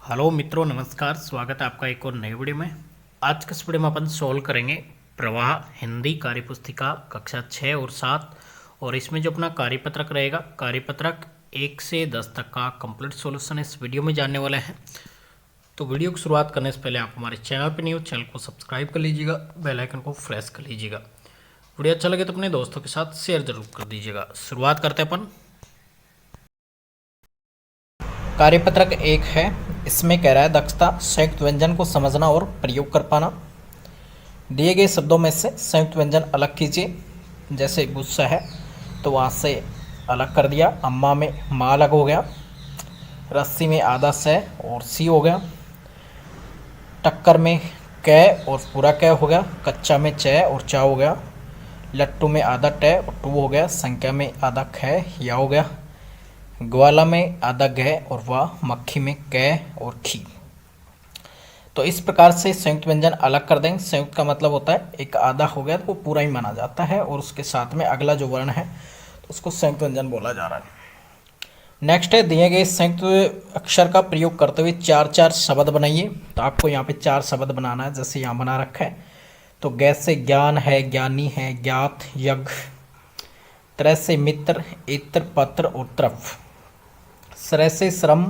Hello मित्रों, नमस्कार। स्वागत है आपका एक और नई वीडियो में। आज के इस वीडियो में अपन सोल्व करेंगे प्रवाह हिंदी कार्यपुस्तिका कक्षा 6 और 7। और इसमें जो अपना कार्यपत्रक रहेगा, कार्यपत्रक 1 से 10 तक का कंप्लीट सॉल्यूशन इस वीडियो में जानने वाले हैं। तो वीडियो की शुरुआत करने से पहले आप हमारे चैनल पर न्यू चैनल को सब्सक्राइब कर लीजिएगा, बेल आइकन को प्रेस कर लीजिएगा। वीडियो अच्छा लगे तो अपने दोस्तों के साथ शेयर जरूर कर दीजिएगा। शुरुआत करते हैं अपन। कार्यपत्रक 1 है, इसमें कह रहा है दक्षता संयुक्त व्यंजन को समझना और प्रयोग कर पाना। दिए गए शब्दों में से संयुक्त व्यंजन अलग कीजिए। जैसे गुस्सा है तो वहाँ से अलग कर दिया, अम्मा में माँ अलग हो गया, रस्सी में आधा स और सी हो गया, टक्कर में क और पूरा क हो गया, कच्चा में च और चा हो गया, लट्टू में आधा ट और टू हो गया, संख्या में आधा ख या हो गया, ग्वाला में आधा गह और वाह, मक्खी में क और खी। तो इस प्रकार से संयुक्त व्यंजन अलग कर देंगे। संयुक्त का मतलब होता है एक आधा हो गया तो वो पूरा ही माना जाता है और उसके साथ में अगला जो वर्ण है तो उसको संयुक्त व्यंजन बोला जा रहा है। नेक्स्ट है, दिए गए संयुक्त अक्षर का प्रयोग करते हुए चार चार शब्द बनाइए। तो आपको यहाँ पे 4 शब्द बनाना है, जैसे यहाँ बना रखा है। तो गैस से ज्ञान है, ज्ञानी है, ज्ञात, यज्ञ। तरह से मित्र, इत्र, पत्र और तरफ। श्रय से श्रम,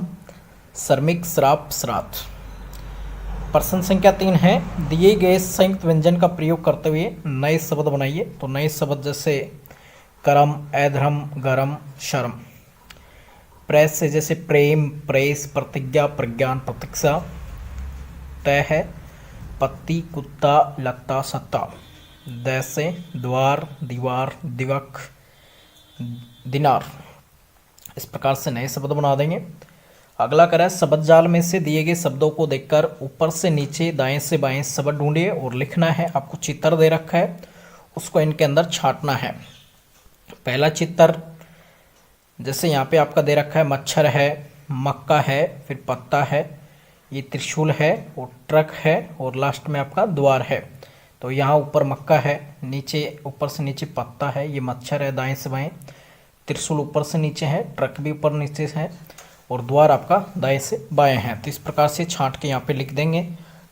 श्रमिक, श्राप, श्राद्ध। प्रश्न संख्या 3 है, दिए गए संयुक्त व्यंजन का प्रयोग करते हुए नए शब्द बनाइए। तो नए शब्द जैसे करम, अधर्म, गरम, शर्म। प्रेस से जैसे प्रेम, प्रेस, प्रतिज्ञा, प्रज्ञान, प्रतीक्षा। तय है पत्ती, कुत्ता, लत्ता, सत्ता। द से द्वार, दीवार, दिवक, दिनार। इस प्रकार से नए शब्द बना देंगे। अगला करें, शब्द जाल में से दिए गए शब्दों को देखकर ऊपर से नीचे, दाएं से बाएं शब्द ढूंढिए और लिखना है। आपको चित्र दे रखा है, उसको इनके अंदर छांटना है। पहला चित्र जैसे यहाँ पे आपका दे रखा है, मच्छर है, मक्का है, फिर पत्ता है, ये त्रिशूल है और ट्रक है और लास्ट में आपका द्वार है। तो यहाँ ऊपर मक्का है, नीचे ऊपर से नीचे पत्ता है, ये मच्छर है दाएं से बाएं, त्रिशूल ऊपर से नीचे है, ट्रक भी ऊपर नीचे है और द्वार आपका दाएं से बाएं है। तो इस प्रकार से छांट के यहाँ पे लिख देंगे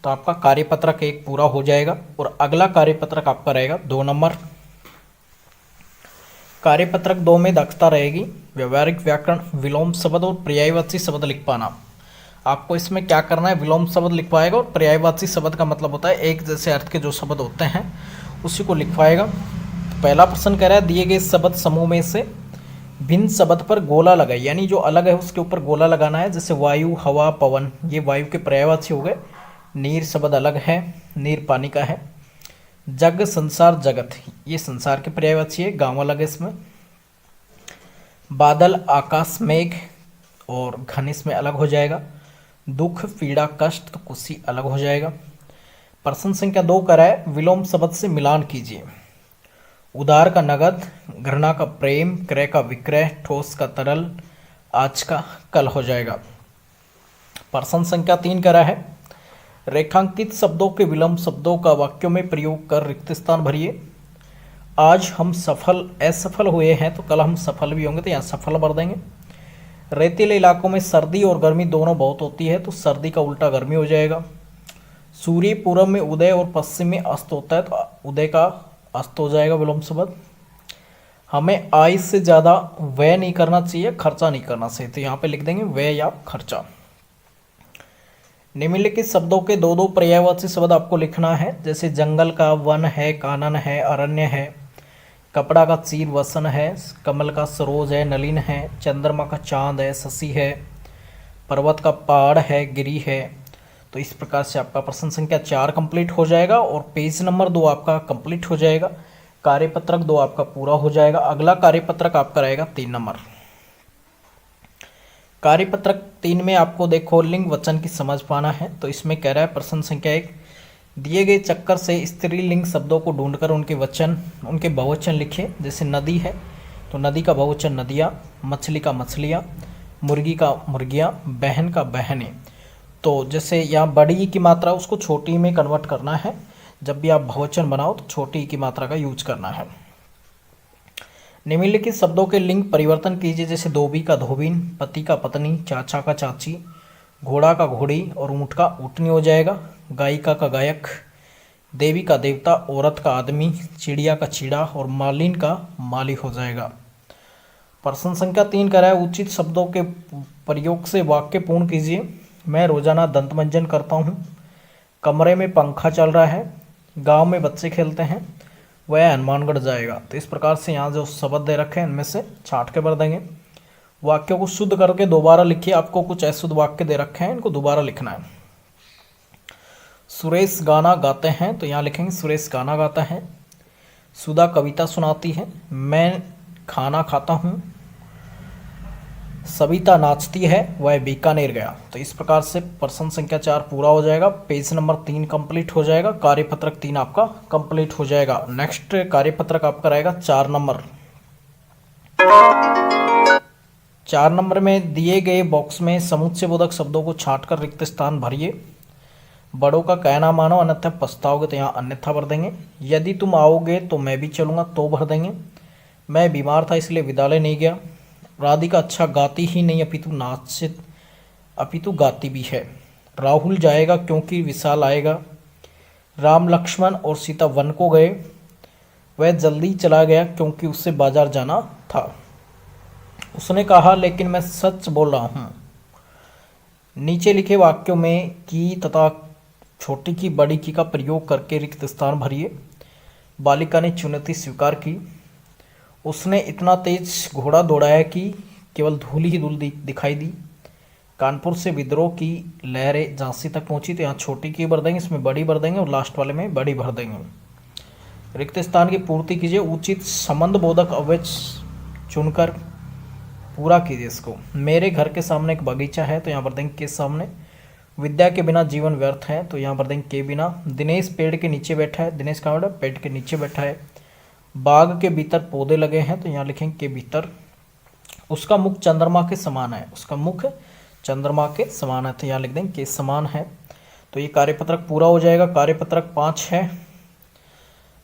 तो आपका कार्यपत्रक 1 पूरा हो जाएगा। और अगला कार्यपत्रक आपका रहेगा 2 नंबर। कार्यपत्रक 2 में दक्षता रहेगी व्यवहारिक व्याकरण, विलोम शब्द और पर्यायवाची शब्द लिख पाना। आपको इसमें क्या करना है, विलोम शब्द लिखवाएगा और पर्यायवाची शब्द का मतलब होता है एक जैसे अर्थ के जो शब्द होते हैं उसी को लिखवाएगा। तो पहला प्रश्न कह रहा है, दिए गए शब्द समूह में से भिन्न शब्द पर गोला लगाए, यानी जो अलग है उसके ऊपर गोला लगाना है। जैसे वायु, हवा, पवन, ये वायु के पर्यायवाची हो गए। नीर शब्द अलग है, नीर पानी का है। जग, संसार, जगत, ये संसार के पर्यायवाची है, गांव अलग है इसमें। बादल, आकाश, मेघ और घन इसमें अलग हो जाएगा। दुख, पीड़ा, कष्ट, तो कुशी अलग हो जाएगा। प्रश्न संख्या 2 करा है, विलोम शब्द से मिलान कीजिए। उदार का नगद, घृणा का प्रेम, क्रय का विक्रय, ठोस का तरल, आज का कल हो जाएगा। प्रश्न संख्या 3 करा है, रेखांकित शब्दों के विलोम शब्दों का वाक्यों में प्रयोग कर रिक्त स्थान भरिए। आज हम सफल असफल हुए हैं तो कल हम सफल भी होंगे, तो यहाँ सफल भर देंगे। रेतीले इलाकों में सर्दी और गर्मी दोनों बहुत होती है तो सर्दी का उल्टा गर्मी हो जाएगा। सूर्य पूर्व में उदय और पश्चिम में अस्त होता है तो उदय का अस्त हो जाएगा विलोम शब्द। हमें आय से ज़्यादा व्यय नहीं करना चाहिए, खर्चा नहीं करना चाहिए, तो यहाँ पे लिख देंगे व्यय या खर्चा। निम्नलिखित शब्दों के 2-2 पर्यायवाची शब्द आपको लिखना है। जैसे जंगल का वन है, कानन है, अरण्य है। कपड़ा का चीर वसन है, कमल का सरोज है, नलिन है। चंद्रमा का चांद है, शशि है। पर्वत का पहाड़ है, गिरी है। तो इस प्रकार से आपका प्रश्न संख्या 4 कंप्लीट हो जाएगा और पेज नंबर 2 आपका कंप्लीट हो जाएगा। कार्यपत्रक 2 आपका पूरा हो जाएगा। अगला कार्यपत्रक आपका रहेगा 3 नंबर। कार्यपत्रक 3 में आपको देखो लिंग वचन की समझ पाना है। तो इसमें कह रहा है प्रश्न संख्या 1, दिए गए चक्कर से स्त्रीलिंग शब्दों को ढूंढकर उनके वचन, उनके बहुवचन लिखिए। जैसे नदी है तो नदी का बहुवचन नदियाँ, मछली का मछलियाँ, मुर्गी का मुर्गियाँ, बहन का बहनें। तो जैसे यहाँ बड़ी की मात्रा उसको छोटी में कन्वर्ट करना है। जब भी आप बहुवचन बनाओ तो छोटी की मात्रा का यूज करना है। निम्नलिखित शब्दों के लिंग परिवर्तन कीजिए। जैसे धोबी का धोबिन, पति का पत्नी, चाचा का चाची, घोड़ा का घोड़ी और ऊँट का ऊँटनी हो जाएगा। गायिका का गायक, देवी का देवता, औरत का आदमी, चिड़िया का चिड़ा और मालिन का माली हो जाएगा। प्रश्न संख्या 3 कह रहा है उचित शब्दों के प्रयोग से वाक्य पूर्ण कीजिए। मैं रोजाना दंतमंजन करता हूँ। कमरे में पंखा चल रहा है। गांव में बच्चे खेलते हैं। वह हनुमानगढ़ जाएगा। तो इस प्रकार से यहाँ जो शब्द दे रखे हैं इनमें से छांट के भर देंगे। वाक्यों को शुद्ध करके दोबारा लिखिए। आपको कुछ अशुद्ध वाक्य दे रखे हैं, इनको दोबारा लिखना है। सुरेश गाना गाते हैं, तो यहाँ लिखेंगे सुरेश गाना गाता है। सुधा कविता सुनाती है। मैं खाना खाता हूँ। सविता नाचती है। वह बीकानेर गया। तो इस प्रकार से प्रश्न संख्या 4 पूरा हो जाएगा। पेज नंबर 3 कंप्लीट हो जाएगा। कार्यपत्रक 3 आपका कंप्लीट हो जाएगा। नेक्स्ट कार्यपत्रक आपका रहेगा 4 नंबर। 4 नंबर में दिए गए बॉक्स में समुच्चय बोधक शब्दों को छांटकर रिक्त स्थान भरिए। बड़ों का कहना मानो अन्यथा पछताओगे, तो यहाँ अन्यथा भर देंगे। यदि तुम आओगे तो मैं भी चलूँगा, तो भर देंगे। मैं बीमार था इसलिए विद्यालय नहीं गया। राधिका अच्छा गाती ही नहीं अपितु गाती भी है। राहुल जाएगा क्योंकि विशाल आएगा। राम लक्ष्मण और सीता वन को गए। वह जल्दी चला गया क्योंकि उससे बाजार जाना था। उसने कहा लेकिन मैं सच बोल रहा हूँ। नीचे लिखे वाक्यों में की तथा छोटी की बड़ी की का प्रयोग करके रिक्त स्थान भरिए। बालिका ने चुनौती स्वीकार की। उसने इतना तेज घोड़ा दौड़ाया कि केवल धूल ही धूल दिखाई दी। कानपुर से विद्रोह की लहरें झांसी तक पहुंची। तो यहाँ छोटी की भर देंगे, इसमें बड़ी भर देंगे और लास्ट वाले में बड़ी भर देंगे। रिक्त स्थान की पूर्ति कीजिए। उचित संबंध बोधक अव्यय चुनकर पूरा कीजिए इसको। मेरे घर के सामने एक बगीचा है, तो यहाँ भर देंगे के सामने। विद्या के बिना जीवन व्यर्थ है, तो यहाँ भर देंगे के बिना। दिनेश पेड़ के नीचे बैठा है। दिनेश कहाँ बैठा है? पेड़ के नीचे बैठा है। बाग के भीतर पौधे लगे हैं, तो यहाँ लिखेंगे के भीतर। उसका मुख चंद्रमा के समान है। उसका मुख चंद्रमा के समान है, तो यहाँ लिख देंगे के समान है। तो ये कार्यपत्रक पूरा हो जाएगा। कार्यपत्रक 5 है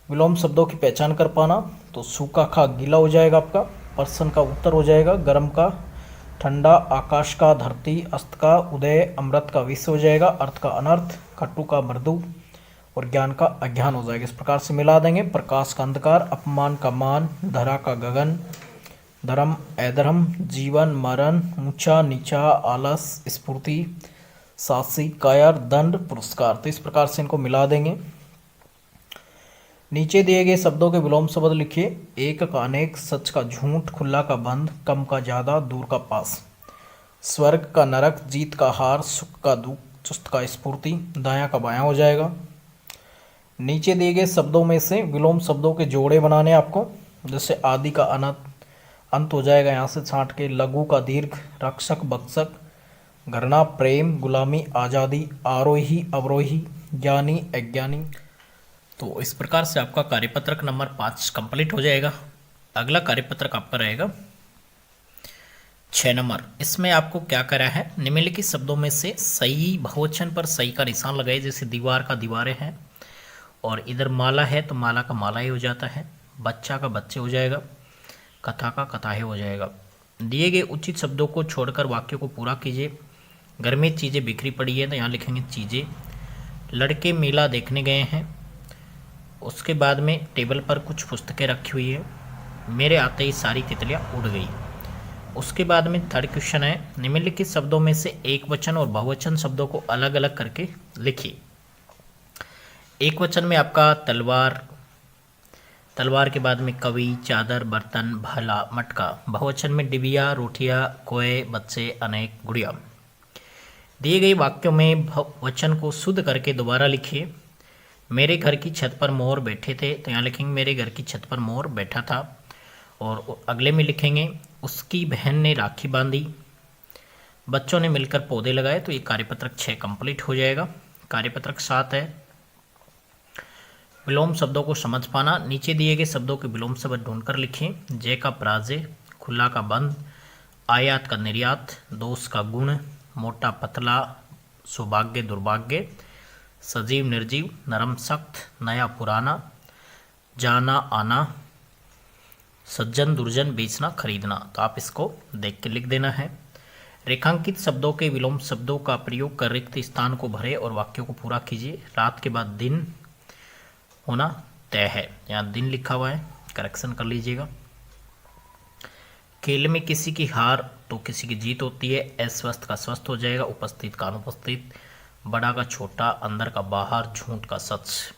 विलोम शब्दों की पहचान कर पाना। तो सूखा खा गीला हो जाएगा आपका। प्रश्न का उत्तर हो जाएगा गर्म का ठंडा, आकाश का धरती, अस्त का उदय, अमृत का विष हो जाएगा, अर्थ का अनर्थ, खट्टू का मृदु और ज्ञान का अज्ञान हो जाएगा। इस प्रकार से मिला देंगे। प्रकाश का अंधकार, अपमान का मान, धरा का गगन, धर्म अधर्म, जीवन मरण, ऊंचा नीचा, आलस, स्फूर्ति, साहसी, कायर, दंड, पुरस्कार। तो इस प्रकार से इनको मिला देंगे। नीचे दिए गए शब्दों के विलोम शब्द लिखिए। एक का अनेक, सच का झूठ, खुला का बंद, कम का ज्यादा, दूर का पास। स्वर्ग का नरक, जीत का हार, सुख का दुख, चुस्त का स्फूर्ति, दायां का बायां हो जाएगा। नीचे दिए गए शब्दों में से विलोम शब्दों के जोड़े बनाने आपको। जैसे आदि का अनंत, अंत हो जाएगा यहाँ से छांट के। लघु का दीर्घ, रक्षक बक्षक, घृणा प्रेम, गुलामी आज़ादी, आरोही अवरोही, ज्ञानी अज्ञानी। तो इस प्रकार से आपका कार्यपत्रक नंबर 5 कंप्लीट हो जाएगा। अगला कार्यपत्रक आपका रहेगा 6 नंबर। इसमें आपको क्या करा है, निम्नलिखित शब्दों में से सही बहुवचन पर सही का निशान लगाए। जैसे दीवार का दीवारें हैं और इधर माला है तो माला का माला ही हो जाता है। बच्चा का बच्चे हो जाएगा। कथा का कथाएं हो जाएगा। दिए गए उचित शब्दों को छोड़कर वाक्यों को पूरा कीजिए। घर में चीज़ें बिखरी पड़ी है, तो यहाँ लिखेंगे चीज़ें। लड़के मेला देखने गए हैं। उसके बाद में टेबल पर कुछ पुस्तकें रखी हुई है। मेरे आते ही सारी तितलियाँ उड़ गई। उसके बाद में थर्ड क्वेश्चन है, निम्नलिखित शब्दों में से एक वचन और बहुवचन शब्दों को अलग अलग करके लिखिए। एक वचन में आपका तलवार, तलवार के बाद में कवि, चादर, बर्तन, भाला, मटका। बहुवचन में डिबिया, रोटियां, कोए, बच्चे, अनेक, गुड़िया। दिए गए वाक्यों में वचन को शुद्ध करके दोबारा लिखिए। मेरे घर की छत पर मोर बैठे थे, तो यहाँ लिखेंगे मेरे घर की छत पर मोर बैठा था। और अगले में लिखेंगे उसकी बहन ने राखी बांधी। बच्चों ने मिलकर पौधे लगाए। तो ये कार्यपत्रक 6 कंप्लीट हो जाएगा। कार्यपत्रक 7 है विलोम शब्दों को समझ पाना। नीचे दिए गए शब्दों के विलोम शब्द ढूंढकर लिखिए। जय का पराजय, खुला का बंद, आयात का निर्यात, दोष का गुण, मोटा पतला, सौभाग्य दुर्भाग्य, सजीव निर्जीव, नरम सख्त, नया पुराना, जाना आना, सज्जन दुर्जन, बेचना खरीदना। तो आप इसको देख के लिख देना है। रेखांकित शब्दों के विलोम शब्दों का प्रयोग कर रिक्त स्थान को भरे और वाक्यों को पूरा कीजिए। रात के बाद दिन होना तय है, यहाँ दिन लिखा हुआ है, करेक्शन कर लीजिएगा। खेल में किसी की हार तो किसी की जीत होती है। अस्वस्थ का स्वस्थ हो जाएगा, उपस्थित का अनुपस्थित, बड़ा का छोटा, अंदर का बाहर, झूठ का सच।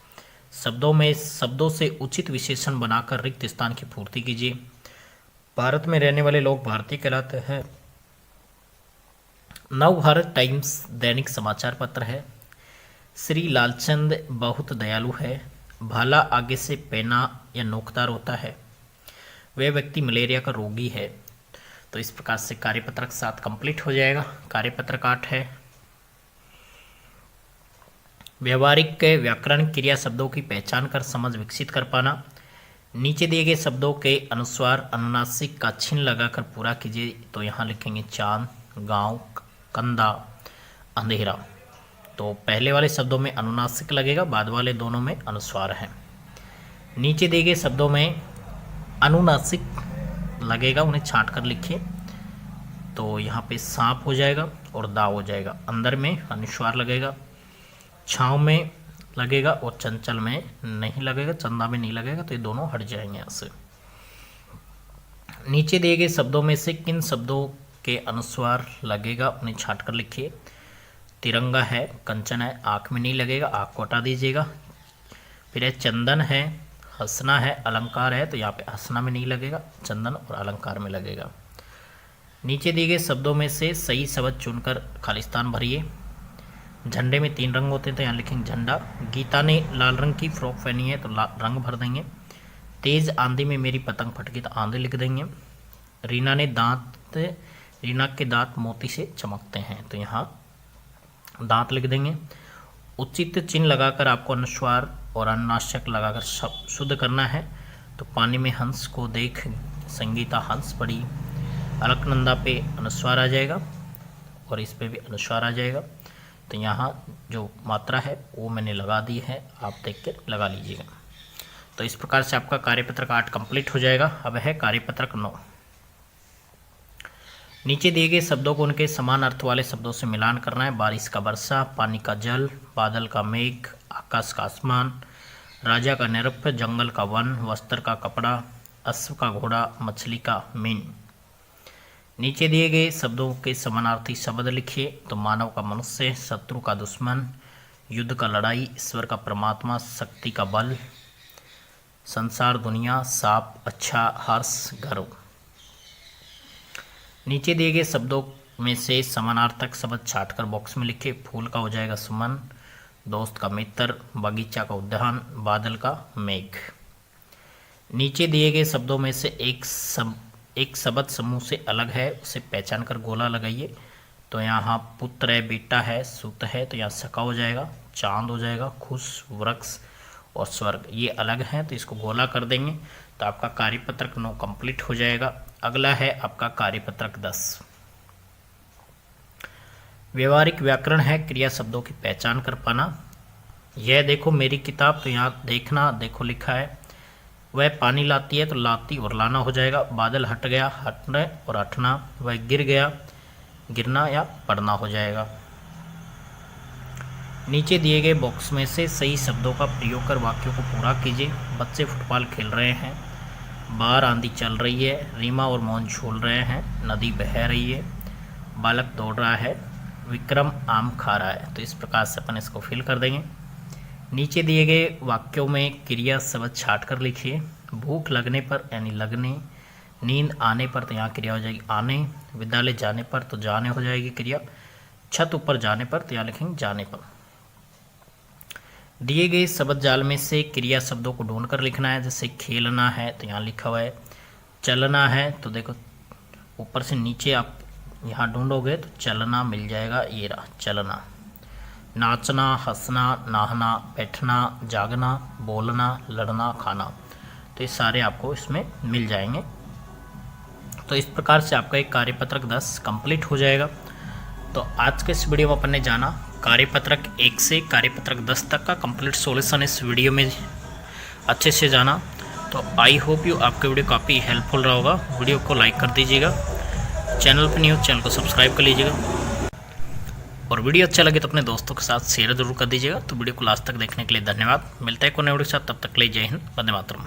शब्दों से उचित विशेषण बनाकर रिक्त स्थान की पूर्ति कीजिए। भारत में रहने वाले लोग भारतीय कहलाते हैं। नव भारत टाइम्स दैनिक समाचार पत्र है। श्री लालचंद बहुत दयालु है। भाला आगे से पैना या नोकदार होता है। वह व्यक्ति मलेरिया का रोगी है। तो इस प्रकार से कार्यपत्रक 7 कंप्लीट हो जाएगा। कार्यपत्रक 8 है व्यवहारिक व्याकरण क्रिया शब्दों की पहचान कर समझ विकसित कर पाना। नीचे दिए गए शब्दों के अनुस्वार अनुनासिक का चिन्ह लगाकर पूरा कीजिए। तो यहाँ लिखेंगे चांद, गांव, कंधा, अंधेरा। तो पहले वाले शब्दों में अनुनासिक लगेगा, बाद वाले दोनों में अनुस्वार है। नीचे दिए गए शब्दों में अनुनासिक लगेगा, उन्हें छांट कर लिखिए। तो यहाँ पे सांप हो जाएगा और दाव हो जाएगा। अंदर में अनुस्वार लगेगा, छाँव में लगेगा और चंचल में नहीं लगेगा, चंदा में नहीं लगेगा। तो ये दोनों हट जाएंगे यहाँ से। नीचे दिए गए शब्दों में से किन शब्दों के अनुस्वार लगेगा, उन्हें छांट कर लिखिए। तिरंगा है, कंचन है, आँख में नहीं लगेगा, आँख को हटा दीजिएगा। फिर है चंदन है, हंसना है, अलंकार है, तो यहाँ पे हंसना में नहीं लगेगा, चंदन और अलंकार में लगेगा। नीचे दिए गए शब्दों में से सही शब्द चुनकर खालिस्तान भरिए। झंडे में 3 रंग होते हैं, तो यहाँ लिखेंगे झंडा। गीता ने लाल रंग की फ्रॉक पहनी है, तो रंग भर देंगे। तेज आंधी में मेरी पतंग फटकी, तो आंधी लिख देंगे। रीना के दांत मोती से चमकते हैं, तो यहाँ दांत लिख देंगे। उचित चिन्ह लगाकर आपको अनुस्वार और अनुनासिक लगाकर शुद्ध करना है। तो पानी में हंस को देख संगीता हंस पड़ी। अलकनंदा पे अनुस्वार आ जाएगा और इस पे भी अनुस्वार आ जाएगा। तो यहाँ जो मात्रा है वो मैंने लगा दी है, आप देख कर लगा लीजिएगा। तो इस प्रकार से आपका कार्यपत्रक 8 कंप्लीट हो जाएगा। अब है कार्यपत्रक 9। नीचे दिए गए शब्दों को उनके समान अर्थ वाले शब्दों से मिलान करना है। बारिश का वर्षा, पानी का जल, बादल का मेघ, आकाश का आसमान, राजा का नृत्य, जंगल का वन, वस्त्र का कपड़ा, अश्व का घोड़ा, मछली का मीन। नीचे दिए गए शब्दों के समानार्थी शब्द लिखिए। तो मानव का मनुष्य, शत्रु का दुश्मन, युद्ध का लड़ाई, ईश्वर का परमात्मा, शक्ति का बल, संसार दुनिया, सांप, अच्छा, हर्ष, गर्व। नीचे दिए गए शब्दों में से समानार्थक शब्द छांटकर बॉक्स में लिखे। फूल का हो जाएगा सुमन, दोस्त का मित्र, बगीचा का उद्यान, बादल का मेघ। नीचे दिए गए शब्दों में से एक शब्द समूह से अलग है, उसे पहचान कर गोला लगाइए। तो यहाँ पुत्र है, बेटा है, सुत है, तो यहाँ सका हो जाएगा, चांद हो जाएगा, खुश, वृक्ष और स्वर्ग, ये अलग हैं, तो इसको गोला कर देंगे। तो आपका कार्यपत्रक 9 कंप्लीट हो जाएगा। अगला है आपका कार्यपत्रक 10। व्यवहारिक व्याकरण है क्रिया शब्दों की पहचान कर पाना। यह देखो मेरी किताब, तो यहाँ देखना, देखो लिखा है। वह पानी लाती है, तो लाती और लाना हो जाएगा। बादल हट गया, हटने और हटना। वह गिर गया, गिरना या पड़ना हो जाएगा। नीचे दिए गए बॉक्स में से सही शब्दों का प्रयोग कर वाक्यों को पूरा कीजिए। बच्चे फुटबॉल खेल रहे हैं, बाहर आंधी चल रही है, रीमा और मोहन झूल रहे हैं, नदी बह रही है, बालक दौड़ रहा है, विक्रम आम खा रहा है। तो इस प्रकार से अपन इसको फिल कर देंगे। नीचे दिए गए वाक्यों में क्रिया शब्द छाट कर लिखिए। भूख लगने पर यानी लगने, नींद आने पर तो यहाँ क्रिया हो जाएगी आने, विद्यालय जाने पर तो जाने हो जाएगी क्रिया, छत ऊपर जाने पर तो यहाँ लिखेंगे जाने पर। दिए गए शब्द जाल में से क्रिया शब्दों को ढूंढकर लिखना है। जैसे खेलना है तो यहाँ लिखा हुआ है, चलना है तो देखो ऊपर से नीचे आप यहाँ ढूंढोगे तो चलना मिल जाएगा, ये रहा चलना। नाचना, हंसना, नहाना, बैठना, जागना, बोलना, लड़ना, खाना, तो ये सारे आपको इसमें मिल जाएंगे। तो इस प्रकार से आपका एक कार्यपत्रक 10 कंप्लीट हो जाएगा। तो आज के इस वीडियो में अपन ने जाना कार्यपत्रक 1 से कार्यपत्रक 10 तक का कंप्लीट सॉल्यूशन इस वीडियो में अच्छे से जाना। तो आई होप यू आपके वीडियो काफ़ी हेल्पफुल रहा होगा। वीडियो को लाइक कर दीजिएगा, चैनल पर नहीं हो चैनल को सब्सक्राइब कर लीजिएगा और वीडियो अच्छा लगे तो अपने दोस्तों के साथ शेयर जरूर कर दीजिएगा। तो वीडियो को लास्ट तक देखने के लिए धन्यवाद। मिलता है कोई नए वीडियो के साथ, तब तक के लिए जय हिंद, वंदे मातरम।